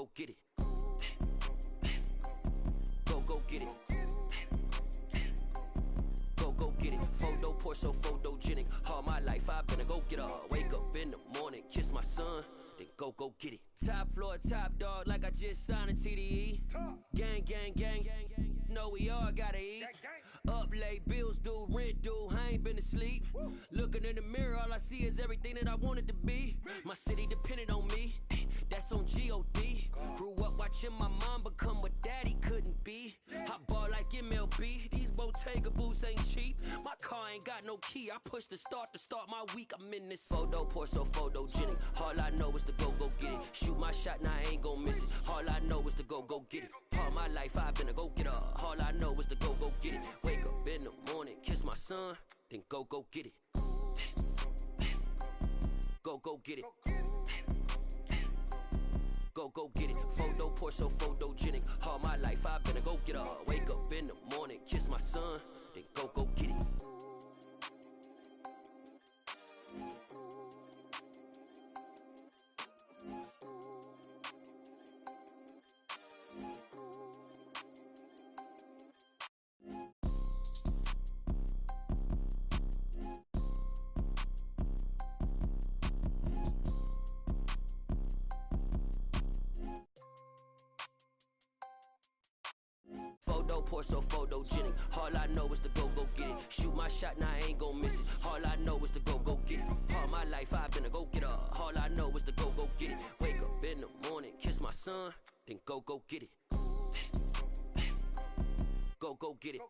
go get it. Go get it. Go get it. Photo poor, so photogenic. All my life I've been a go-getter. Wake up in the morning, kiss my son, then go get it. Top floor, top dog, like I just signed a TDE. Gang, gang, gang, gang, gang. Know we all gotta eat. Up late, bills due, rent due, I ain't been asleep. Looking in the mirror, all I see is everything that I wanted to be. My city depended on me, that's on G.O.D. Grew up watching my mom become what daddy couldn't be. I ball like MLB, these Bottega boots ain't cheap. My car ain't got no key, I push the start to start my week. I'm in this photo poor, so photogenic. All I know is to go get it. Shoot my shot, now I ain't gon' miss it. All I know is to go get it. All my life I've been a go-getter. All I know is to go get it. Wake up in the morning, kiss my son, then go get it. Go get it. Go get it. Photo poor, so photogenic. All my life I've been a go-getter. Wake up in the morning, kiss my son, then go get it. Photo poor, so photogenic. All I know is to go get it. Shoot my shot, now I ain't gon' miss it. All I know is to go get it. All my life I've been a go-getter. All I know is to go get it. Wake up in the morning, kiss my son, then go get it. Go get it.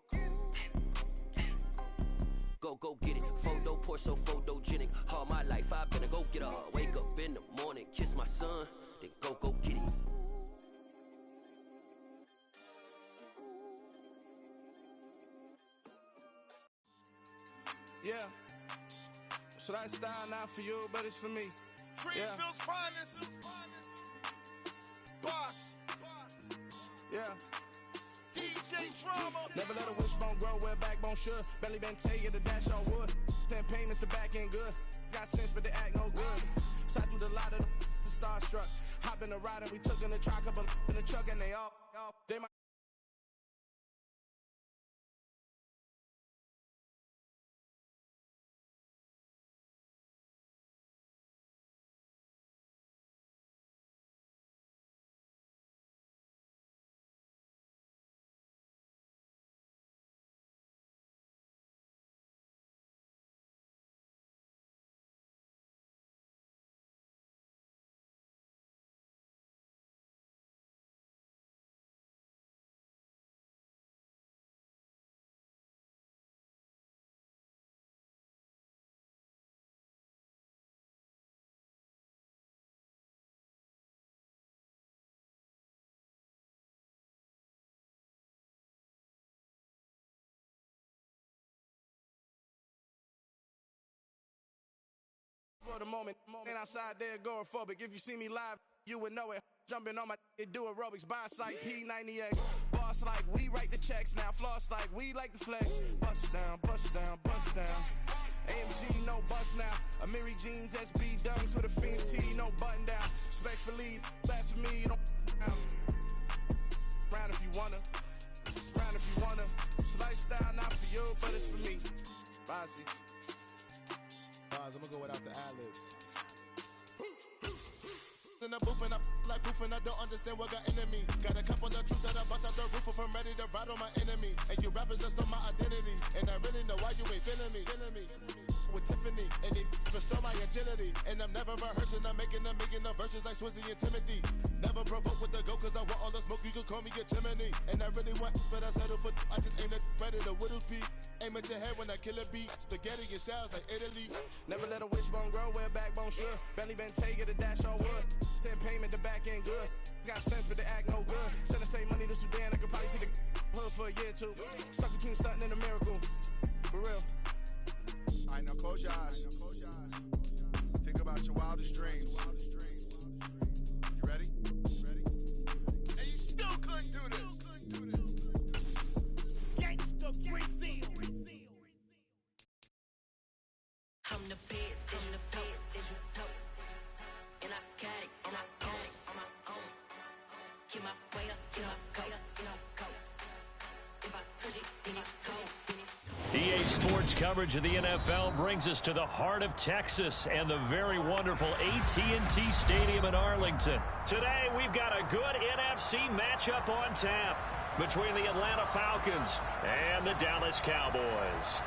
Go get it. Photo poor, so photogenic. All my life I've been a go-getter. Wake up in the morning, kiss my son, then go get it. Yeah, so that style not for you, but it's for me. Greenfield's finest. Boss. Yeah. DJ Drama. Never let a wishbone grow where backbone should. Belly been taking the dash on wood. 10 payments, the back end good. Got sense, but they act no good. Sat through the lot of the starstruck. Hop in the ride and we took in the truck, up in the truck, and they all they might. For the moment, ain't outside there agoraphobic. If you see me live, you would know it. Jumping on my do aerobics, by sight, P90X. Boss like we write the checks now. Floss like we like the flex. Bust down, bust down, bust down. AMG, no bust now. Amiri jeans, SB dunks with a Fiends T, no button down. Respectfully, that's for me, you don't down. Round if you wanna, round if you wanna. It's lifestyle not for you, but it's for me. Bozzy. I'm gonna go without the ad-libs. In the booth and I like proof and I don't understand what got into me. Got a couple of troops that I bust out the roof if I'm ready to battle my enemy. And you rappers just on my identity. And I really know why you ain't feeling me. With Tiffany and they restore my agility. And I'm never rehearsing, I'm making a million of verses like Swizzy and Timothy. Never provoke with the go cause I want all the smoke, you can call me a chimney. And I really want, but I settle for, I just aim at ready to Whittles Peak. Aim at your head when I kill a beat. Spaghetti and shells like Italy. Never let a wishbone grow where backbone should. Belly been taking the dash on wood. 10 payment, the back end good. Got sense, but they act no good. Send the same money to Sudan, I could probably see the hood for a year or two. Stuck between stunting and a miracle. For real. Alright, now close your eyes. Think about your wildest dreams. You ready? And you still couldn't do this. Gangsta Brazil. I'm the best, I'm the best, and I got it, and I got it on my own. Get my way up, get my go, go. If I touch it, then it's cold. EA Sports coverage of the NFL brings us to the heart of Texas and the very wonderful AT&T Stadium in Arlington. Today, we've got a good NFC matchup on tap between the Atlanta Falcons and the Dallas Cowboys.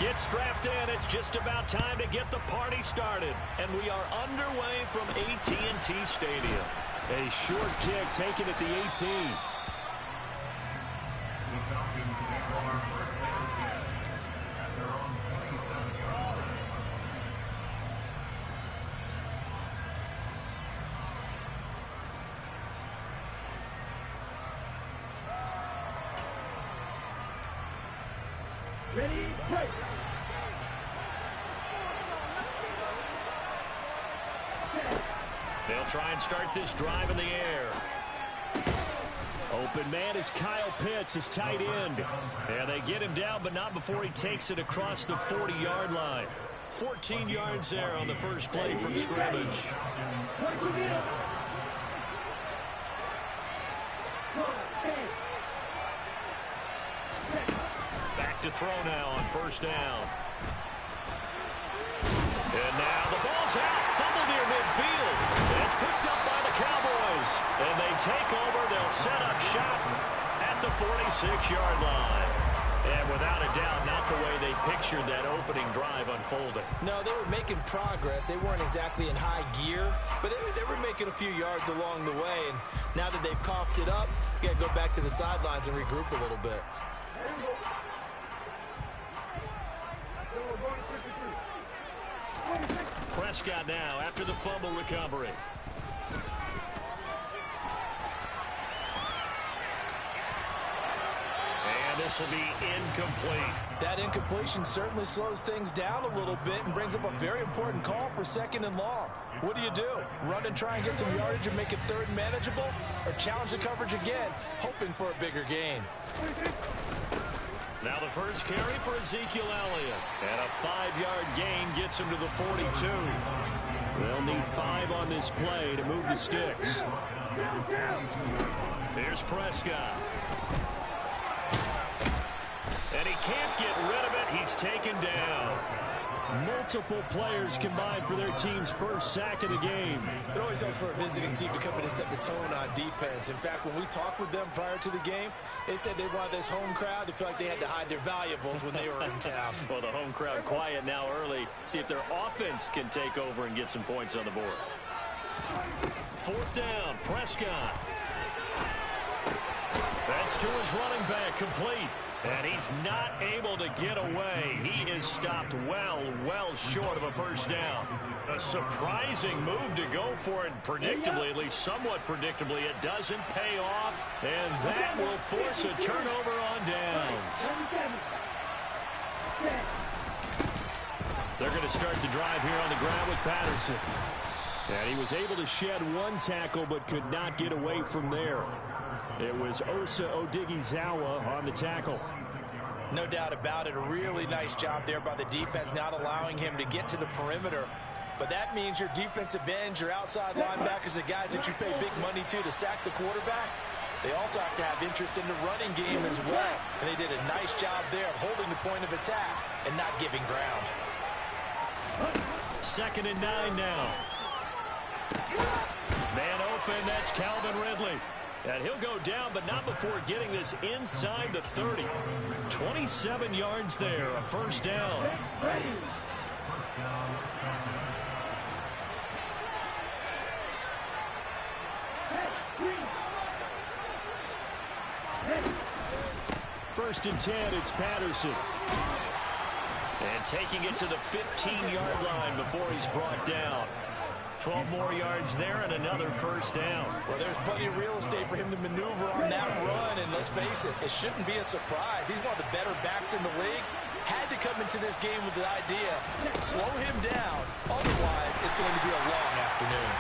Get strapped in. It's just about time to get the party started. And we are underway from AT&T Stadium. A short kick taken at the 18. Ready, break. They'll try and start this drive in the air. Open man is Kyle Pitts, his tight end. And they get him down, but not before he takes it across the 40-yard line. 14 yards there on the first play from scrimmage. Back to throw now on first down. And now the ball's out. Fumble near midfield. It's picked up by the Cowboys. And they take over. They'll set up shop at the 46-yard line. And without a doubt, not the way they pictured that opening drive unfolding. No, they were making progress. They weren't exactly in high gear, but they were making a few yards along the way. And now that they've coughed it up, you got to go back to the sidelines and regroup a little bit. Prescott now after the fumble recovery. And this will be incomplete. That incompletion certainly slows things down a little bit and brings up a very important call for 2nd and long. What do? Run and try and get some yardage and make it 3rd and manageable, or challenge the coverage again, hoping for a bigger gain? Now the first carry for Ezekiel Elliott. And a 5-yard gain gets him to the 42. They'll need 5 on this play to move the sticks. Here's Prescott. And he can't get rid of it. He's taken down. Multiple players combined for their team's first sack of the game. It always helps for a visiting team to come in and set the tone on defense. In fact, when we talked with them prior to the game, they said they wanted this home crowd to feel like they had to hide their valuables when they were in town. Well, the home crowd quiet now early. See if their offense can take over and get some points on the board. 4th down, Prescott. That's to his running back, complete. And he's not able to get away. He is stopped well short of a first down. A surprising move to go for it predictably, at least somewhat predictably. It doesn't pay off, and that will force a turnover on downs. They're going to start the drive here on the ground with Patterson. And he was able to shed 1 tackle, but could not get away from there. It was Osa Odighizuwa on the tackle. No doubt about it. A really nice job there by the defense, not allowing him to get to the perimeter. But that means your defensive ends, your outside linebackers, the guys that you pay big money to sack the quarterback, they also have to have interest in the running game as well. And they did a nice job there of holding the point of attack and not giving ground. 2nd and 9 now. Man open, that's Calvin Ridley. And he'll go down, but not before getting this inside the 30. 27 yards there, a first down. First and 10, it's Patterson. And taking it to the 15-yard line before he's brought down. 12 more yards there and another first down. Well, there's plenty of real estate for him to maneuver on that run, and let's face it, it shouldn't be a surprise. He's one of the better backs in the league. Had to come into this game with the idea, slow him down, otherwise it's going to be a long afternoon.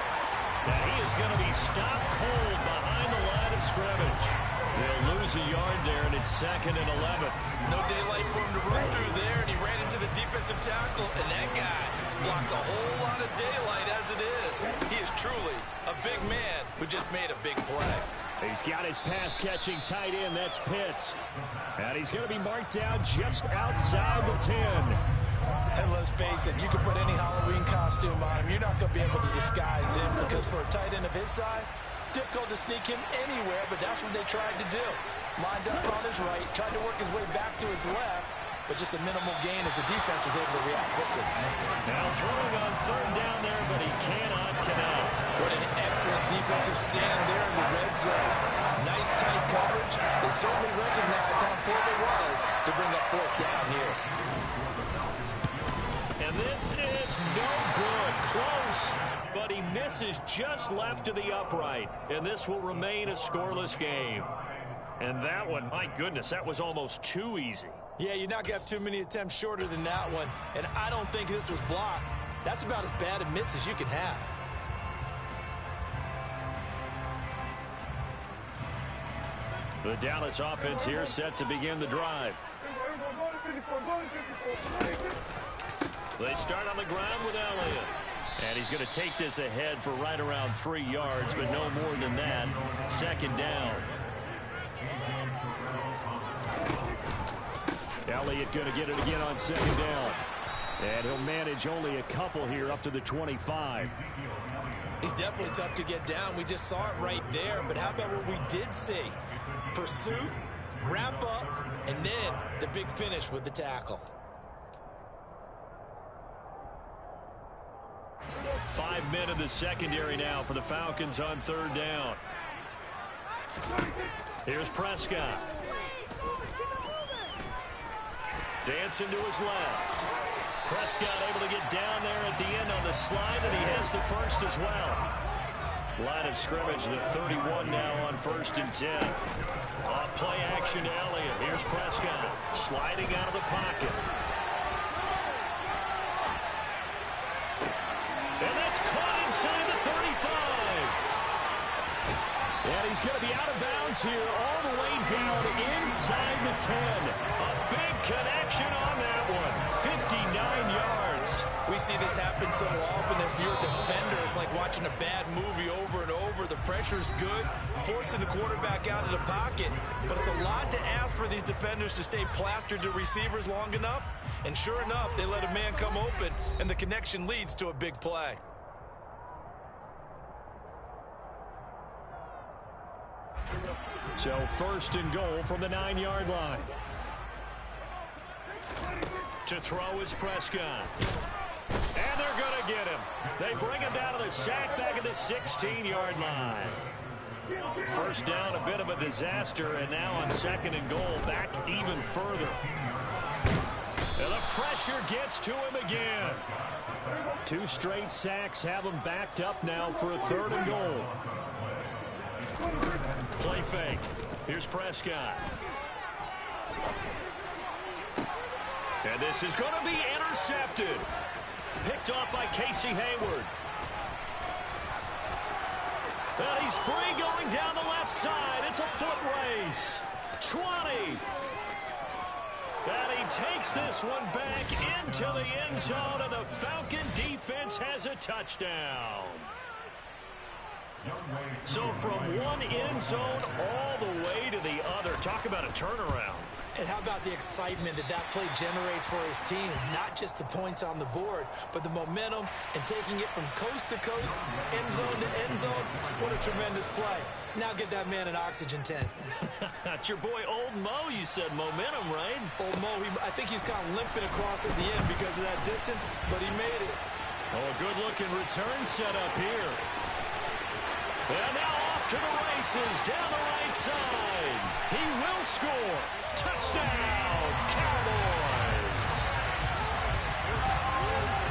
Now he is going to be stopped cold behind the line of scrimmage. They'll lose a yard there, and it's 2nd and 11. No daylight for him to run through there, and he ran into the defensive tackle, and that guy blocks a whole lot of daylight as it is. He is truly a big man who just made a big play. He's got his pass-catching tight end. That's Pitts. And he's going to be marked down just outside the 10. And let's face it, you can put any Halloween costume on him. You're not going to be able to disguise him because for a tight end of his size, difficult to sneak him anywhere, but that's what they tried to do. Lined up on his right, tried to work his way back to his left, but just a minimal gain as the defense was able to react quickly. Now throwing on 3rd down there, but he cannot connect. What an excellent defensive stand there in the red zone. Nice tight coverage. They certainly recognized how important it was to bring up 4th down here. And this is no good. Close, but he misses just left of the upright. And this will remain a scoreless game. And that one, my goodness, that was almost too easy. Yeah, you're not going to have too many attempts shorter than that one. And I don't think this was blocked. That's about as bad a miss as you can have. The Dallas offense here set to begin the drive. They start on the ground with Elliott. And he's going to take this ahead for right around 3 yards, but no more than that. 2nd down. Elliott going to get it again on 2nd down. And he'll manage only a couple here up to the 25. He's definitely tough to get down. We just saw it right there. But how about what we did see? Pursuit, wrap up, and then the big finish with the tackle. 5 men in the secondary now for the Falcons on 3rd down. Here's Prescott. Dancing to his left. Prescott able to get down there at the end on the slide, and he has the first as well. Line of scrimmage, the 31 now on 1st and 10. Off play action to Elliott. Here's Prescott sliding out of the pocket. And that's caught inside the 35. And he's going to be out of bounds here all the way down inside the 10. A big connection on that one. 59 yards. We see this happen so often. If you're a defender, it's like watching a bad movie over and over. The pressure's good, forcing the quarterback out of the pocket. But it's a lot to ask for these defenders to stay plastered to receivers long enough. And sure enough, they let a man come open, and the connection leads to a big play. So 1st and goal from the 9-yard line. To throw is Prescott. And they're going to get him. They bring him down to the sack back at the 16-yard line. 1st down, a bit of a disaster, and now on 2nd and goal, back even further. And the pressure gets to him again. 2 straight sacks have him backed up now for a 3rd and goal. Play fake. Here's Prescott. And this is going to be intercepted. Picked off by Casey Hayward. And he's free going down the left side. It's a foot race. 20. And he takes this one back into the end zone, and the Falcon defense has a touchdown. So from one end zone all the way to the other. Talk about a turnaround. And how about the excitement that that play generates for his team? Not just the points on the board, but the momentum and taking it from coast to coast, end zone to end zone. What a tremendous play. Now get that man an oxygen tent. That's your boy Old Mo. You said momentum, right? Old Mo, I think he's kind of limping across at the end because of that distance, but he made it. Oh, a good-looking return set up here. And now off to the races down the right side. He will score. Touchdown, Cowboys.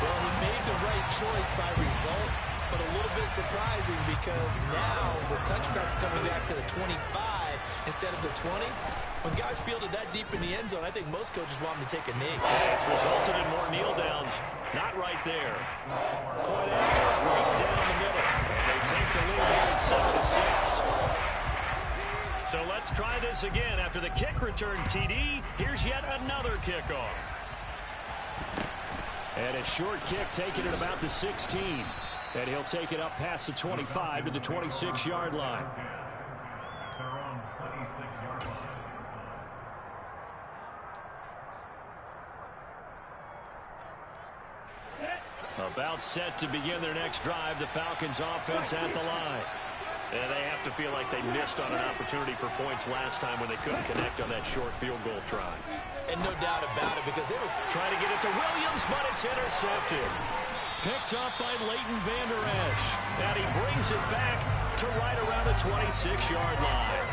Well, he made the right choice by result, but a little bit surprising because now with touchbacks coming back to the 25 instead of the 20, when guys fielded that deep in the end zone, I think most coaches want them to take a knee. It's resulted in more kneel downs. Not right there. Point after, right down the middle. They take the lead here at 7-6. So let's try this again. After the kick return TD, here's yet another kickoff. And a short kick taken at about the 16. And he'll take it up past the 25 to the 26-yard line. About set to begin their next drive. The Falcons offense at the line. And they have to feel like they missed on an opportunity for points last time when they couldn't connect on that short field goal try. And no doubt about it, because they were trying to get it to Williams, but it's intercepted. Picked up by Leighton Vander Esch. And he brings it back to right around the 26-yard line.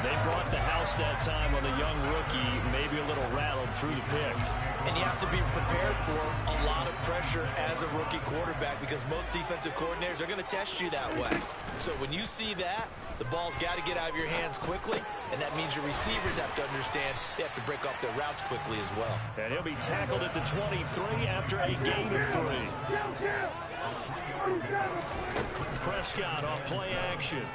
They brought the house that time on the young rookie, maybe a little rattled through the pick. And you have to be prepared for a lot of pressure as a rookie quarterback, because most defensive coordinators are going to test you that way. So when you see that, the ball's got to get out of your hands quickly, and that means your receivers have to understand they have to break off their routes quickly as well. And he'll be tackled at the 23 after a gain of 3. Prescott off play action.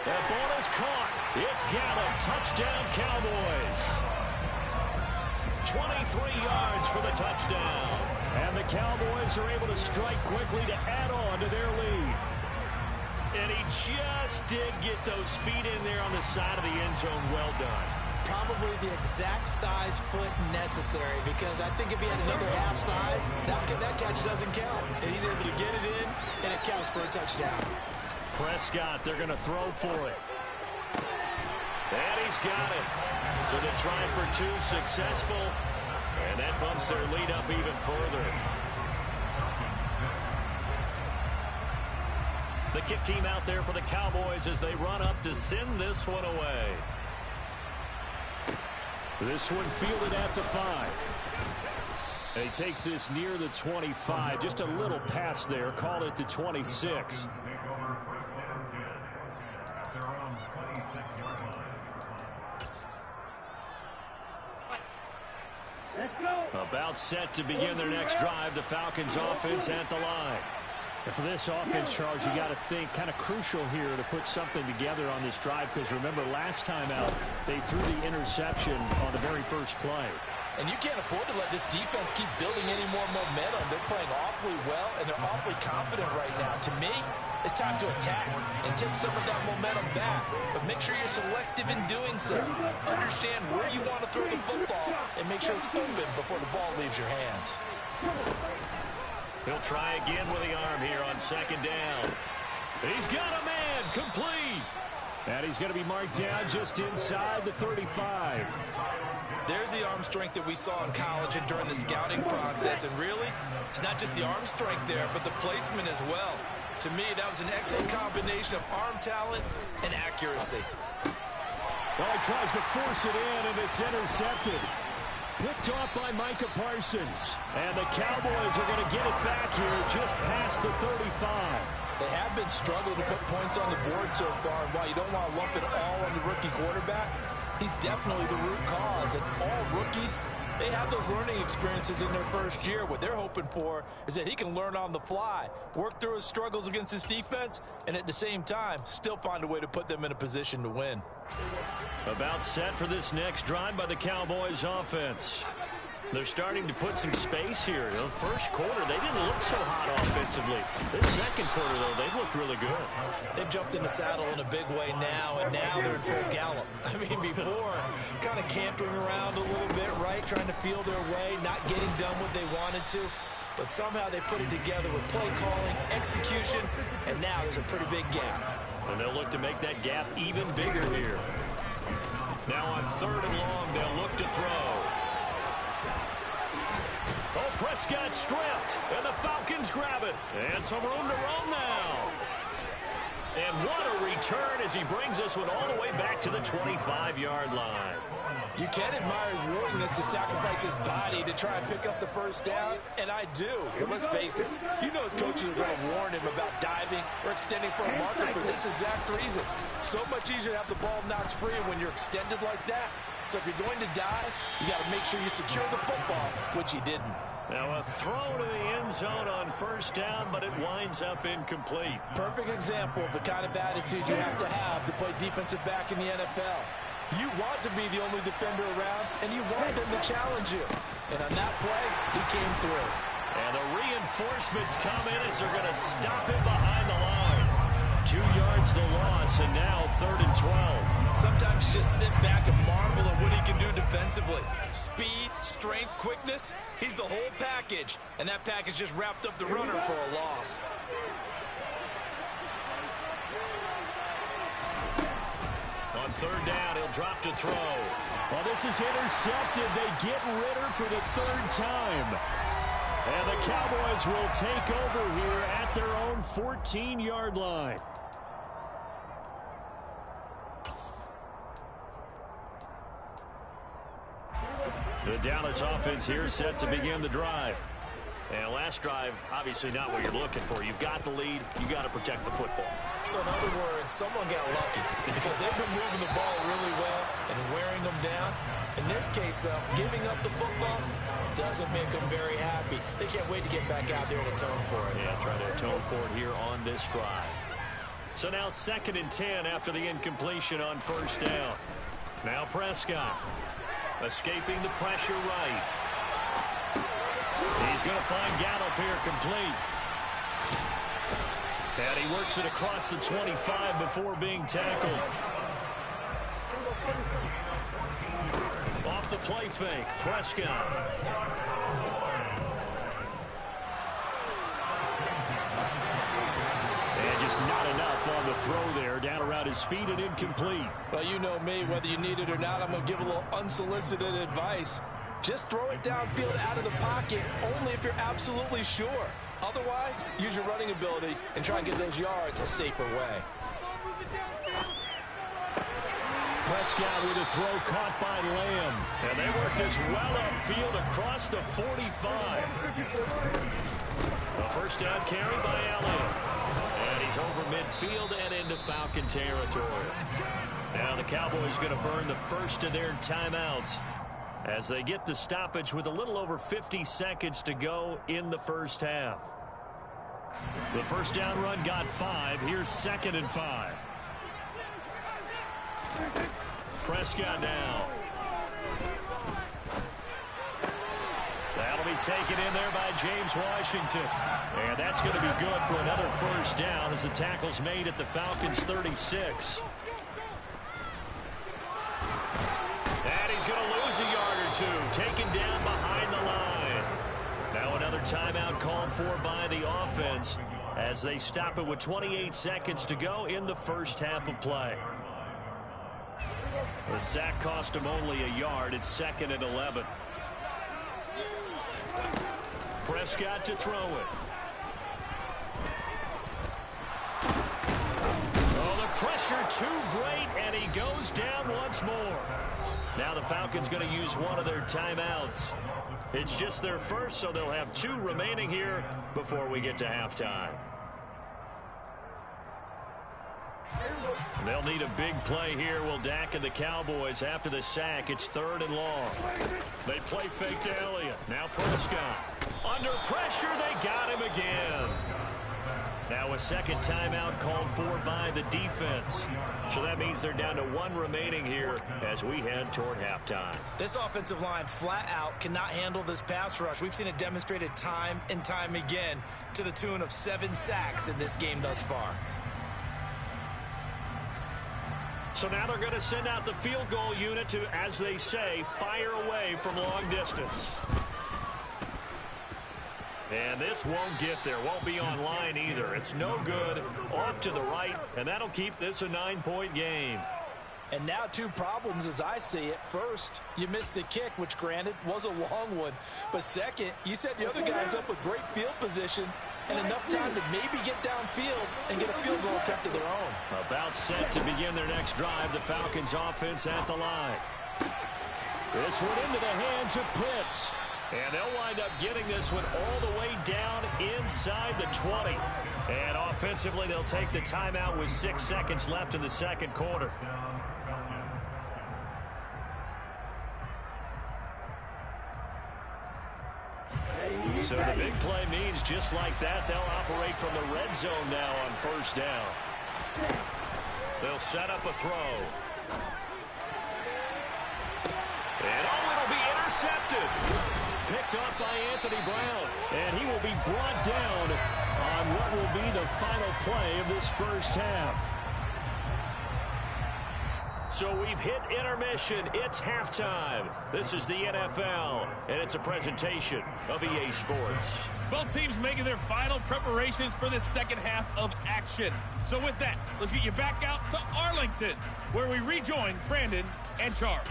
That ball is caught. It's Gallup. Touchdown, Cowboys. 23 yards for the touchdown. And the Cowboys are able to strike quickly to add on to their lead. And he just did get those feet in there on the side of the end zone. Well done. Probably the exact size foot necessary, because I think if he had another half size, that catch doesn't count. And he's able to get it in, and it counts for a touchdown. Prescott, they're going to throw for it. And he's got it. So they try for 2, successful. And that bumps their lead up even further. The kick team out there for the Cowboys as they run up to send this one away. This one fielded at the 5. And he takes this near the 25. Just a little pass there. Call it the 26. About set to begin their next drive. The Falcons offense at the line. And for this offense, Charles, you got to think kind of crucial here to put something together on this drive, because remember last time out they threw the interception on the very first play. And you can't afford to let this defense keep building any more momentum. They're playing awfully well, and they're awfully confident right now. To me, it's time to attack and take some of that momentum back. But make sure you're selective in doing so. Understand where you want to throw the football, and make sure it's open before the ball leaves your hands. He'll try again with the arm here on second down. He's got a man, complete. And he's going to be marked down just inside the 35. There's the arm strength that we saw in college and during the scouting process. And really, it's not just the arm strength there, but the placement as well. To me, that was an excellent combination of arm talent and accuracy. Well, he tries to force it in, and it's intercepted. Picked off by Micah Parsons. And the Cowboys are going to get it back here just past the 35. They have been struggling to put points on the board so far. And while you don't want to lump it all on the rookie quarterback, he's definitely the root cause. And all rookies, they have those learning experiences in their first year. What they're hoping for is that he can learn on the fly, work through his struggles against his defense, and at the same time, still find a way to put them in a position to win. About set for this next drive by the Cowboys offense. They're starting to put some space here. The first quarter, they didn't look so hot offensively. This second quarter, though, they've looked really good. They've jumped in the saddle in a big way now, and now they're in full gallop. I mean, before, kind of cantering around a little bit, right, trying to feel their way, not getting done what they wanted to. But somehow they put it together with play calling, execution, and now there's a pretty big gap. And they'll look to make that gap even bigger here. Now on 3rd and long, they'll look to throw. Oh, Prescott stripped, and the Falcons grab it. And some room to roam now. And what a return as he brings this one all the way back to the 25-yard line. You can admire his willingness to sacrifice his body to try and pick up the first down, and I do. But let's face it, you know his coaches are going to warn him about diving or extending for a marker for this exact reason. So much easier to have the ball knocked free when you're extended like that. So if you're going to dive, you got to make sure you secure the football, which he didn't. Now a throw to the end zone on first down, but it winds up incomplete. Perfect example of the kind of attitude you have to play defensive back in the NFL. You want to be the only defender around, and you want them to challenge you. And on that play, he came through. And the reinforcements come in as they're going to stop him behind the line. 2 yards the loss, and now 3rd and 12. Sometimes you just sit back and marvel at what he can do defensively. Speed, strength, quickness, he's the whole package. And that package just wrapped up the runner for a loss. On 3rd down, he'll drop to throw. Well, this is intercepted. They get Ritter for the 3rd time. And the Cowboys will take over here at their own 14-yard line. The Dallas offense here set to begin the drive. And last drive, obviously not what you're looking for. You've got the lead. You got to protect the football. So in other words, someone got lucky because they've been moving the ball really well and wearing them down. In this case, though, giving up the football doesn't make them very happy. They can't wait to get back out there and atone for it. Yeah, try to atone for it here on this drive. So now 2nd and 10 after the incompletion on first down. Now Prescott escaping the pressure right. He's going to find Gallup here complete. And he works it across the 25 before being tackled. Off the play fake, Prescott. And just not enough on the throw there. Down around his feet and incomplete. Well, you know me, whether you need it or not, I'm going to give a little unsolicited advice. Just throw it downfield out of the pocket only if you're absolutely sure. Otherwise, use your running ability and try and get those yards a safer way. Prescott with a throw caught by Lamb. And they work this well upfield across the 45. The first down carry by Elliott. And he's over midfield and into Falcon territory. Now the Cowboys going to burn the first of their timeouts as they get the stoppage with a little over 50 seconds to go in the first half. The first down run got 5. Here's 2nd and 5. Prescott now. That'll be taken in there by James Washington. And that's going to be good for another first down as the tackle's made at the Falcons' 36. And he's going to lose a yard or two, taken down behind the line. Now another timeout called for by the offense as they stop it with 28 seconds to go in the first half of play. The sack cost him only a yard. It's 2nd and 11. Prescott to throw it. Oh, the pressure too great, and he goes down once more. Now the Falcons going to use one of their timeouts. It's just their first, so they'll have 2 remaining here before we get to halftime. They'll need a big play here, will Dak and the Cowboys. After the sack, it's 3rd and long. They play fake to Elliott. Now Prescott. Under pressure, they got him again. Now a second timeout called for by the defense. So that means they're down to 1 remaining here as we head toward halftime. This offensive line flat out cannot handle this pass rush. We've seen it demonstrated time and time again to the tune of 7 sacks in this game thus far. So now they're going to send out the field goal unit to, as they say, fire away from long distance. And this won't get there. Won't be on line either. It's no good. Off to the right, and that'll keep this a 9-point game. And now 2 problems as I see it. First, you missed the kick, which granted was a long one. But second, you set the other guys up with great field position and enough time to maybe get downfield and get a field goal attempt of their own. About set to begin their next drive. The Falcons offense at the line. This one into the hands of Pitts. And they'll wind up getting this one all the way down inside the 20. And offensively, they'll take the timeout with 6 seconds left in the second quarter. So the big play means just like that, they'll operate from the red zone now on first down. They'll set up a throw. And it'll be intercepted. Picked off by Anthony Brown. And he will be brought down on what will be the final play of this first half. So we've hit intermission. It's halftime. This is the NFL, and it's a presentation of EA Sports. Both teams making their final preparations for the second half of action. So with that, let's get you back out to Arlington, where we rejoin Brandon and Charles.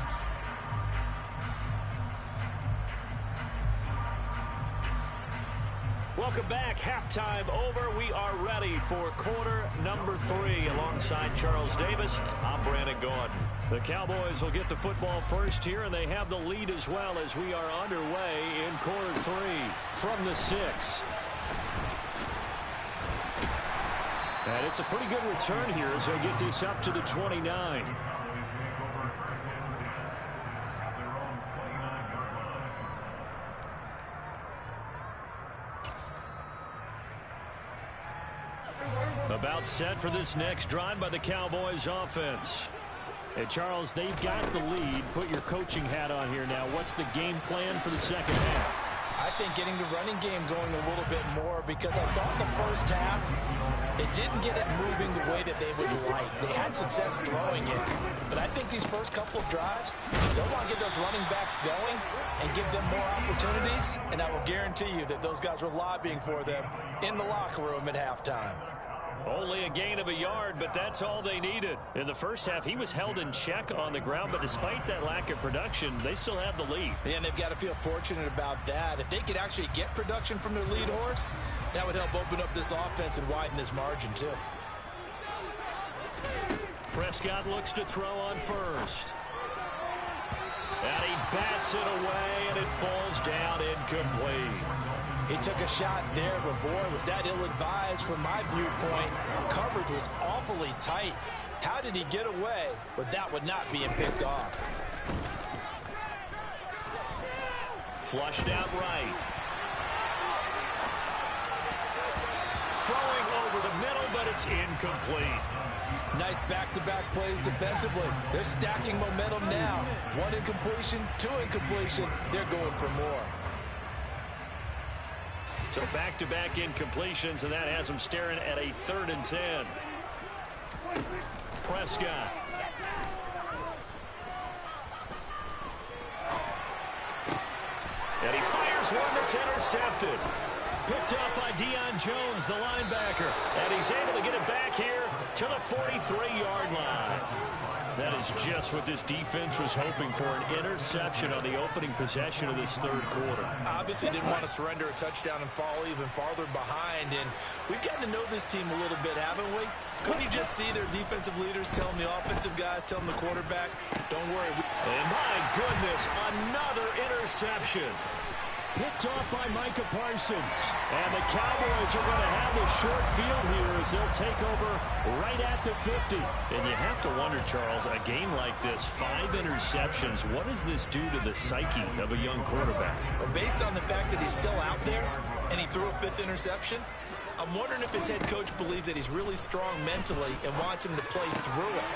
Welcome back. Halftime over. We are ready for quarter number 3. Alongside Charles Davis, I'm Brandon Gordon. The Cowboys will get the football first here, and they have the lead as well as we are underway in quarter 3 from the 6. And it's a pretty good return here as they get this up to the 29. About set for this next drive by the Cowboys offense. Hey, Charles, they've got the lead. Put your coaching hat on here now. What's the game plan for the second half? I think getting the running game going a little bit more, because I thought the first half, it didn't get it moving the way that they would like. They had success throwing it, but I think these first couple of drives, they'll want to get those running backs going and give them more opportunities, and I will guarantee you that those guys were lobbying for them in the locker room at halftime. Only a gain of a yard, but that's all they needed. In the first half, he was held in check on the ground, but despite that lack of production, they still have the lead. And they've got to feel fortunate about that. If they could actually get production from their lead horse, that would help open up this offense and widen this margin, too. Prescott looks to throw on first. And he bats it away, and it falls down incomplete. He took a shot there, but boy, was that ill-advised from my viewpoint. Coverage was awfully tight. How did he get away with that one not being picked off? Flushed out right. Throwing over the middle, but it's incomplete. Nice back-to-back plays defensively. They're stacking momentum now. 1 incompletion, 2 incompletion. They're going for more. So back-to-back incompletions, and that has them staring at a 3rd and 10. Prescott. And he fires one that's intercepted. Picked up by Deion Jones, the linebacker. And he's able to get it back here to the 43-yard line. That is just what this defense was hoping for, an interception on the opening possession of this 3rd quarter. Obviously didn't want to surrender a touchdown and fall even farther behind, and we've gotten to know this team a little bit, haven't we? Couldn't you just see their defensive leaders telling the offensive guys, telling the quarterback, don't worry. And my goodness, another interception. Picked off by Micah Parsons. And the Cowboys are going to have the short field here as they'll take over right at the 50. And you have to wonder, Charles, a game like this, 5 interceptions, what does this do to the psyche of a young quarterback? Well, based on the fact that he's still out there and he threw a 5th interception, I'm wondering if his head coach believes that he's really strong mentally and wants him to play through it.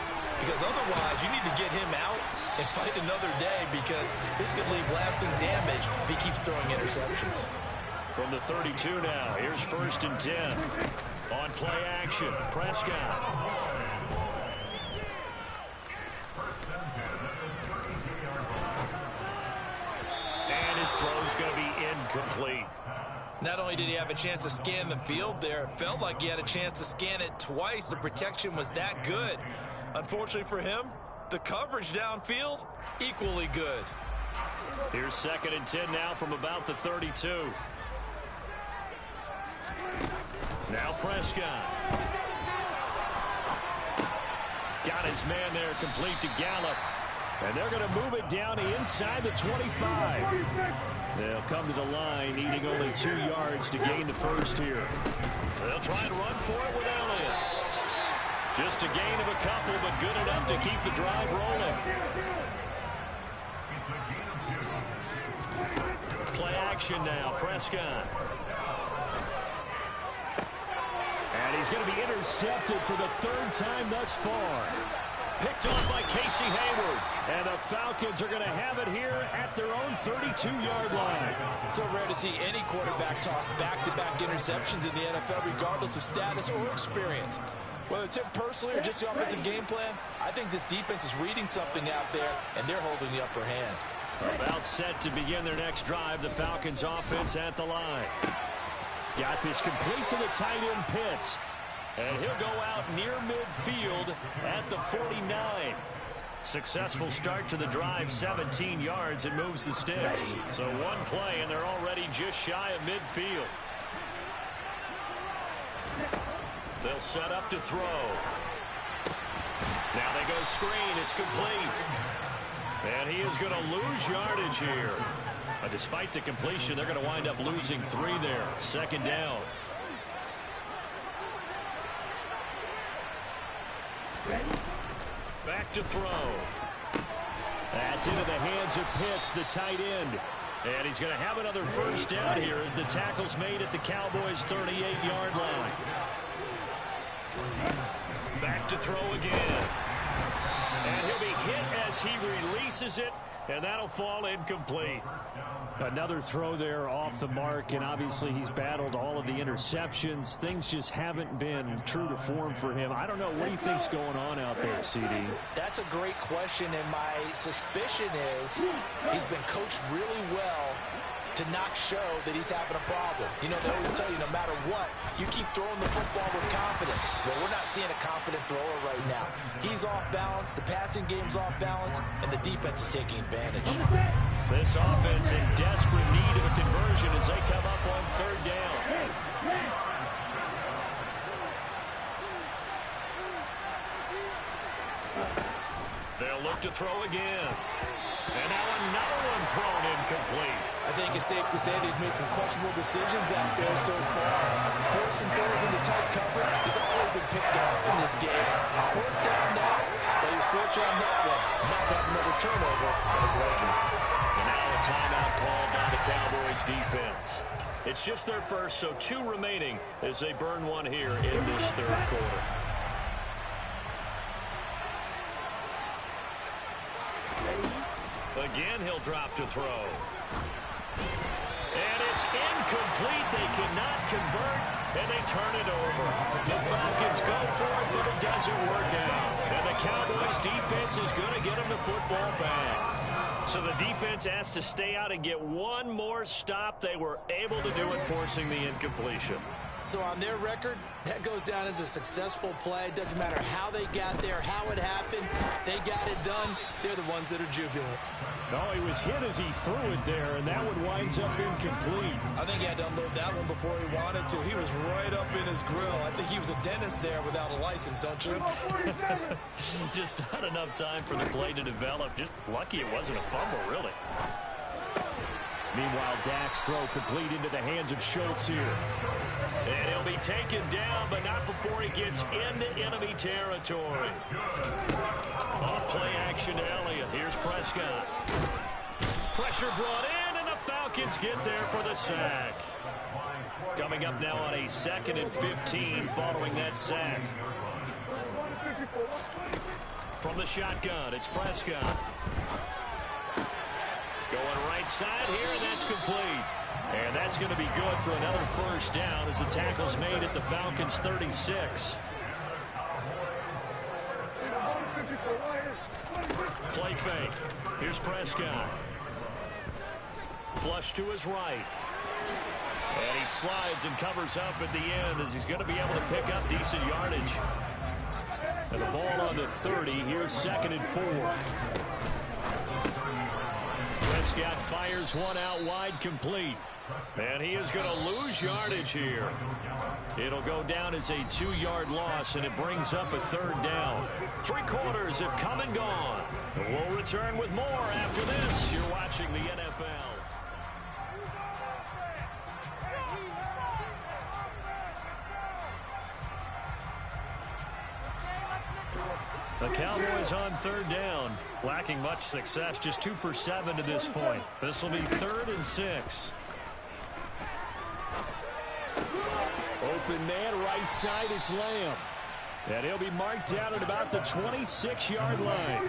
Because otherwise, you need to get him out and fight another day, because this could leave lasting damage if he keeps throwing interceptions. From the 32 now, here's 1st and 10. On play action, Prescott. And his throw's going to be incomplete. Not only did he have a chance to scan the field there, it felt like he had a chance to scan it twice. The protection was that good. Unfortunately for him, the coverage downfield, equally good. Here's 2nd and 10 now from about the 32. Now Prescott. Got his man there, complete to Gallup. And they're going to move it down to inside the 25. They'll come to the line, needing only 2 yards to gain the first here. They'll try and run for it with Elliott. Just a gain of a couple, but good enough to keep the drive rolling. Play action now. Prescott. And he's going to be intercepted for the third time thus far. Picked off by Casey Hayward. And the Falcons are going to have it here at their own 32-yard line. So rare to see any quarterback toss back-to-back interceptions in the NFL, regardless of status or experience. Whether it's him personally or just the offensive game plan, I think this defense is reading something out there, and they're holding the upper hand. About set to begin their next drive, the Falcons offense at the line. Got this complete to the tight end Pitts. And he'll go out near midfield at the 49. Successful start to the drive, 17 yards, and moves the sticks. So one play, and they're already just shy of midfield. They'll set up to throw. Now they go screen. It's complete. And he is going to lose yardage here. Despite the completion, they're going to wind up losing 3 there. Second down. Back to throw. That's into the hands of Pitts, the tight end. And he's going to have another first down here as the tackle's made at the Cowboys' 38-yard line. Back to throw again. And he'll be hit as he releases it, and that'll fall incomplete. Another throw there off the mark, and obviously he's battled all of the interceptions. Things just haven't been true to form for him. I don't know. What do you think's going on out there, CD? That's a great question, and my suspicion is he's been coached really well to not show that he's having a problem. You know, they always tell you no matter what, you keep throwing the football with confidence. Well, we're not seeing a confident thrower right now. He's off balance, the passing game's off balance, and the defense is taking advantage. This offense in desperate need of a conversion as they come up on third down. They'll look to throw again. And now another one thrown incomplete. I think it's safe to say that he's made some questionable decisions out there so far. Forcing throws into tight coverage. He's always been picked off in this game. Fourth down now, but he was fortunate on that one. Not having another turnover on his legend. And now a timeout called by the Cowboys defense. It's just their first, so 2 remaining as they burn one here in this third quarter. Again, he'll drop to throw. And it's incomplete. They cannot convert, and they turn it over. The Falcons go for it, but it doesn't work out. And the Cowboys defense is going to get them the football back. So the defense has to stay out and get one more stop. They were able to do it, forcing the incompletion. So on their record, that goes down as a successful play. Doesn't matter how they got there, how it happened. They got it done. They're the ones that are jubilant. No, he was hit as he threw it there, and that one winds up incomplete. I think he had to unload that one before he wanted to. He was right up in his grill. I think he was a dentist there without a license, don't you? Just not enough time for the play to develop. Just lucky it wasn't a fumble, really. Meanwhile, Dak's throw complete into the hands of Schultz here. And he'll be taken down, but not before he gets into enemy territory. Off play action to Elliott. Here's Prescott. Pressure brought in, and the Falcons get there for the sack. Coming up now on a 2nd and 15 following that sack. From the shotgun, it's Prescott. Going right side here, and that's complete. And that's going to be good for another first down as the tackle's made at the Falcons' 36. Play fake. Here's Prescott. Flush to his right. And he slides and covers up at the end as he's going to be able to pick up decent yardage. And the ball on the 30. Here's 2nd and 4. Prescott fires one out wide, complete. And he is going to lose yardage here. It'll go down as a 2-yard loss, and it brings up a 3rd down. 3 quarters have come and gone. We'll return with more after this. You're watching the NFL. The Cowboys on 3rd down, lacking much success, just 2 for 7 to this point. This will be 3rd and 6. open man right side. It's Lamb. And he'll be marked down at about the 26-yard line.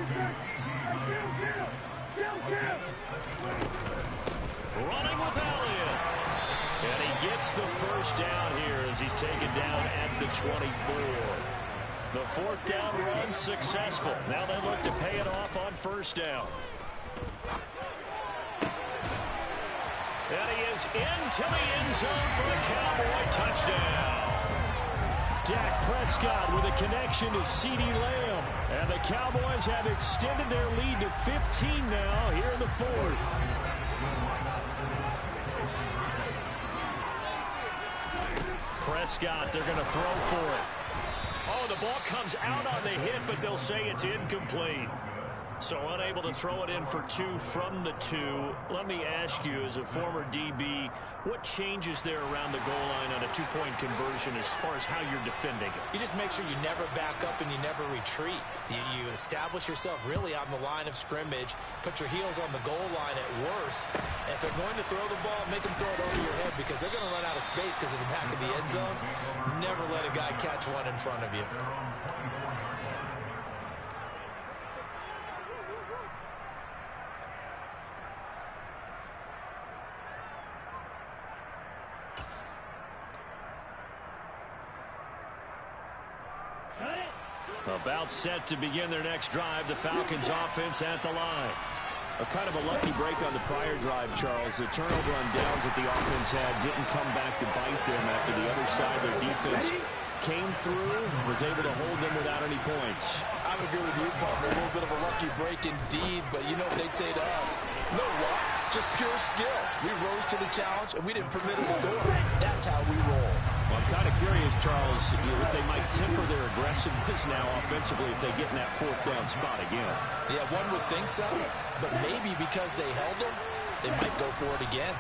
Running with Elliott. And he gets the first down here as he's taken down at the 24. The fourth down run successful. Now they look to pay it off on first down. And he is into the end zone for the Cowboy touchdown. Dak Prescott with a connection to CeeDee Lamb. And the Cowboys have extended their lead to 15 now here in the fourth. Prescott, they're going to throw for it. Oh, the ball comes out on the hit, but they'll say it's incomplete. So unable to throw it in for 2 from the 2. Let me ask you, as a former DB, what changes there around the goal line on a 2-point conversion as far as how you're defending it? You just make sure you never back up and you never retreat. You establish yourself really on the line of scrimmage, put your heels on the goal line at worst. And if they're going to throw the ball, make them throw it over your head because they're going to run out of space because of the back of the end zone. Never let a guy catch one in front of you. About set to begin their next drive. The Falcons offense at the line. A kind of a lucky break on the prior drive, Charles. The turnover on downs that the offense had didn't come back to bite them after the other side. Their defense came through, was able to hold them without any points. I would agree with you, partner. A little bit of a lucky break indeed, but you know what they'd say to us? No luck, just pure skill. We rose to the challenge, and we didn't permit a score. That's how we roll. Well, I'm kind of curious, Charles, if they might temper their aggressiveness now offensively if they get in that fourth down spot again. Yeah, one would think so, but maybe because they held them, they might go for it again.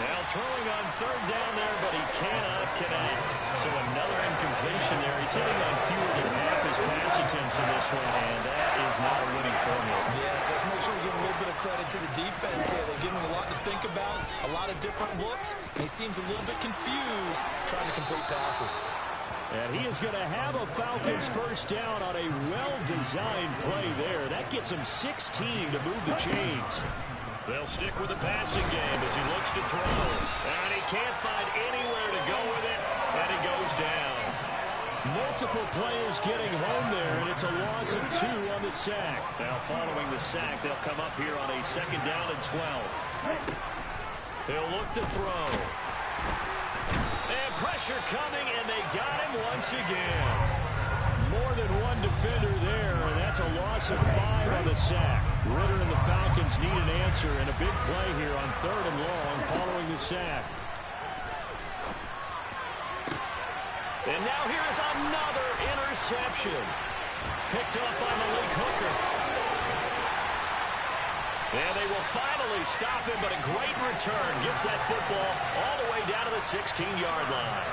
Now throwing on third down there, but he cannot connect. So another incompletion there. He's hitting on fewer than half his pass attempts in this one, and that is not a winning formula. Yes, let's make sure we give a little bit of credit to the defense here. They're giving him a lot to think about, a lot of different looks, and he seems a little bit confused trying to complete passes. And he is going to have a Falcons first down on a well-designed play there. That gets him 16 to move the chains. They'll stick with the passing game as he looks to throw. And he can't find anywhere to go with it, and he goes down. Multiple players getting home there, and it's a loss of 2 on the sack. Now following the sack, they'll come up here on a second down and 12. He'll look to throw. And pressure coming, and they got him once again. More than one defender there, and that's a loss of 5 on the sack. Ritter and the Falcons need an answer, and a big play here on third and long following the sack. And now here is another interception. Picked up by Malik Hooker. And they will finally stop him, but a great return gets that football all the way down to the 16-yard line.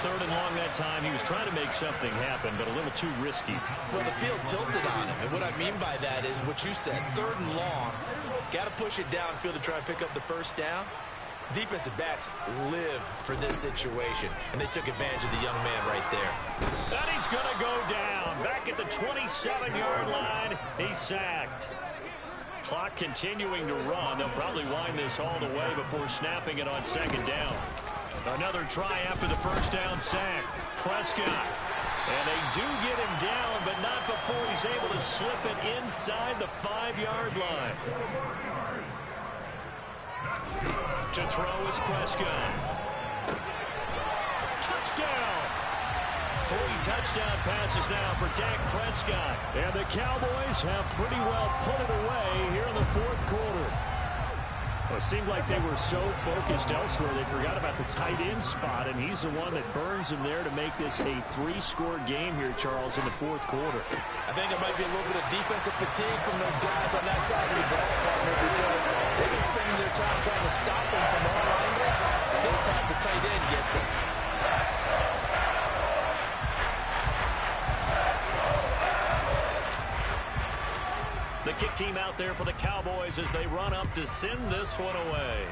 Third and long that time. He was trying to make something happen, but a little too risky. Well, the field tilted on him, and what I mean by that is what you said. Third and long, got to push it downfield to try and pick up the first down. Defensive backs live for this situation, and they took advantage of the young man right there. And he's going to go down. Back at the 27-yard line, he's sacked. Clock continuing to run. They'll probably wind this all the way before snapping it on second down. Another try after the first down sack. Prescott. And they do get him down, but not before he's able to slip it inside the 5-yard line. To throw is Prescott. Touchdown! 3 touchdown passes now for Dak Prescott. And the Cowboys have pretty well put it away here in the fourth quarter. Well, it seemed like they were so focused elsewhere, they forgot about the tight end spot, and he's the one that burns him there to make this a 3-score game here, Charles, in the fourth quarter. I think it might be a little bit of defensive fatigue from those guys on that side of the ball, partner, because they've been spending their time trying to stop him from all angles. This time the tight end gets him. The kick team out there for the Cowboys as they run up to send this one away.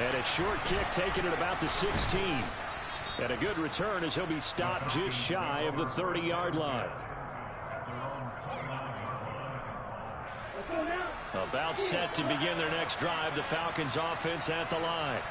And a short kick taken at about the 16. And a good return as he'll be stopped just shy of the 30-yard line. About set to begin their next drive. The Falcons offense at the line.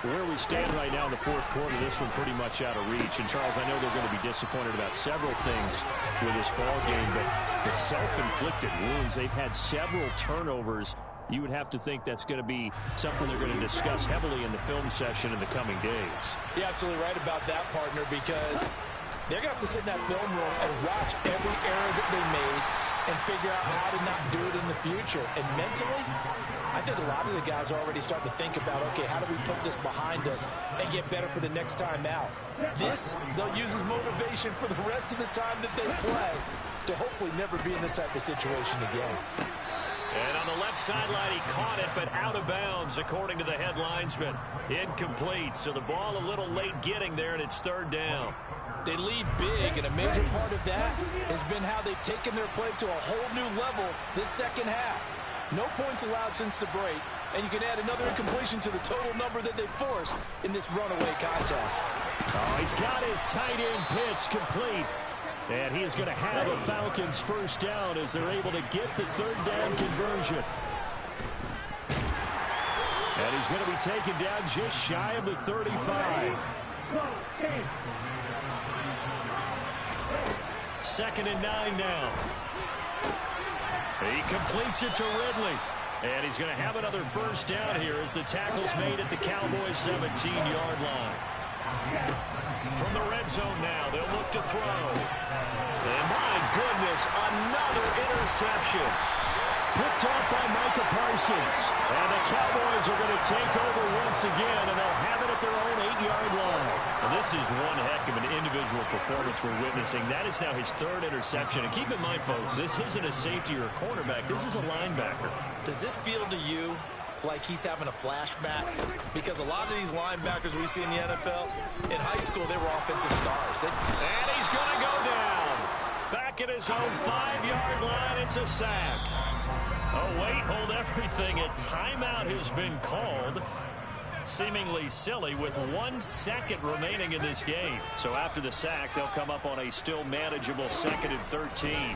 Where we stand right now in the fourth quarter, this one pretty much out of reach. And, Charles, I know they're going to be disappointed about several things with this ball game, but the self-inflicted wounds, they've had several turnovers. You would have to think that's going to be something they're going to discuss heavily in the film session in the coming days. You're absolutely right about that, partner, because they're going to have to sit in that film room and watch every error that they made and figure out how to not do it in the future. And mentally, I think a lot of the guys are already starting to think about, okay, how do we put this behind us and get better for the next time out? This, they'll use as motivation for the rest of the time that they play to hopefully never be in this type of situation again. And on the left sideline, he caught it, but out of bounds, according to the head linesman. Incomplete, so the ball a little late getting there, and it's third down. They lead big, and a major part of that has been how they've taken their play to a whole new level this second half. No points allowed since the break, and you can add another incompletion to the total number that they forced in this runaway contest. Oh, he's got his tight end pitch complete. And he is going to have a Falcons first down as they're able to get the third down conversion. And he's going to be taken down just shy of the 35. Second and 9 now. He completes it to Ridley. And he's going to have another first down here as the tackle's made at the Cowboys' 17-yard line. From the red zone now, they'll look to throw. And my goodness, another interception. Picked off by Micah Parsons. And the Cowboys are going to take over once again, and they'll have it at their own 8-yard line. And this is one heck of an individual performance we're witnessing. That is now his third interception. And keep in mind, folks, this isn't a safety or a cornerback. This is a linebacker. Does this feel to you like he's having a flashback? Because a lot of these linebackers we see in the NFL, in high school, they were offensive stars. And he's going to go down. Back at his own 5-yard line, it's a sack. Oh, wait, hold everything. A timeout has been called. Seemingly silly with 1 second remaining in this game. So after the sack, they'll come up on a still manageable 2nd and 13. And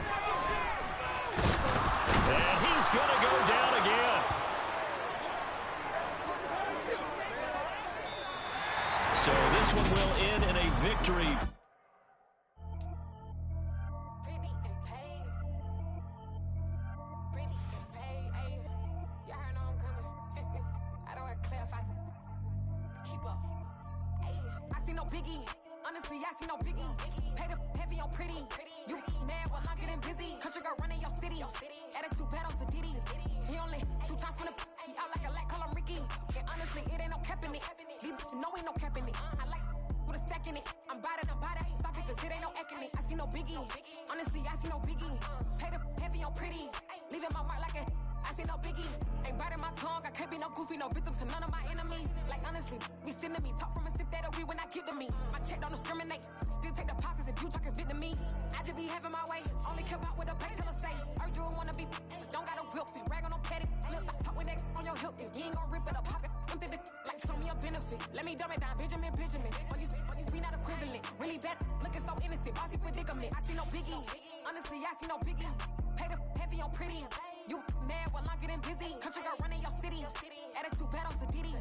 he's going to go down again. So this one will end in a victory. Biggie, honestly, I see no biggie. Pay the heavy on pretty. You mad while I'm getting busy. Country girl running your city. Attitude bad on Diddy. He only 2 times from the he out like a light, call him Ricky. And honestly, it ain't no cap in it. These no ain't no cap in it. I like with a stack in it. I'm bad it. Stop it, cause it ain't no acting it. I see no biggie. Honestly, I see no biggie. Pay the heavy on pretty. Leaving my mark like a I see no biggie. Ain't biting my tongue. I can't be no goofy, no victim to none of my enemies. Like honestly, be sending me talk from a sip that we when I get to me. My check don't discriminate. Still take deposits if you talking Vietnamese. I just be having my way. Only care about what the pay tell us say. Heard you wanna be, don't gotta whip it. Rag on no petty. Let's stop talk with that on your hip. If you ain't gon' rip it or pop it, empty the like show me a benefit. Let me dumb it down, Benjamin. All these we not equivalent. Really bad, looking so innocent. Bossy predicament. I see no biggie. Honestly, I see no biggie. Pay the heavy on pretty. You mad while I'm getting busy. Country girl running your city. Attitude bad on Diddy.